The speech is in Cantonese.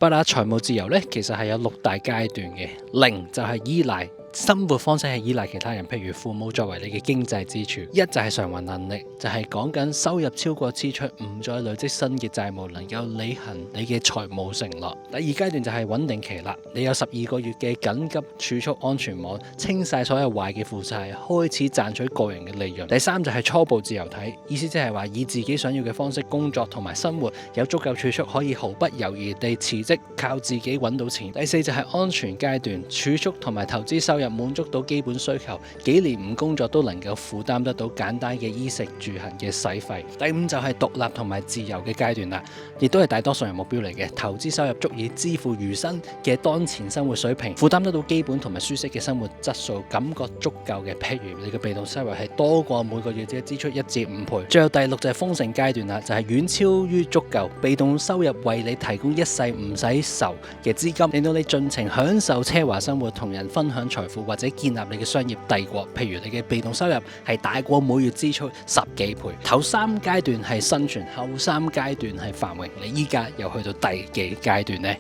財務自由咧，其實係有6大階段嘅。0就係依賴。生活方式係依賴其他人，譬如父母作為你嘅經濟支柱。1就係償還能力，就係講緊收入超過支出，唔再累積新嘅債務，能夠履行你嘅財務承諾。第2階段就係穩定期啦，你有12個月嘅緊急儲蓄安全網，清晒所有壞嘅負債，開始賺取個人嘅利潤。第3就係初步自由體，意思即係話以自己想要嘅方式工作同埋生活，有足夠儲蓄可以毫不猶豫地辭職，靠自己揾到錢。第4就係安全階段，儲蓄同埋投資收入滿足到基本需求，幾年唔工作都能夠負擔得到簡單嘅衣食住行嘅使費。第5就係獨立同埋自由嘅階段啦，亦都係大多數人目標嚟嘅。投資收入足以支付餘生嘅當前生活水平，負擔得到基本同埋舒適嘅生活質素，感覺足夠嘅。譬如你嘅被動收入係多過每個月嘅支出1至5倍。最後第6就係豐盛階段啦，就係遠超於足夠，被動收入為你提供一世唔使愁嘅資金，令到你盡情享受奢華生活，同人分享財富，或者建立你嘅商業帝國。譬如你嘅被動收入係大過每月支出10幾倍。頭3階段係生存，後3階段係繁榮。你依家又去到第幾階段呢？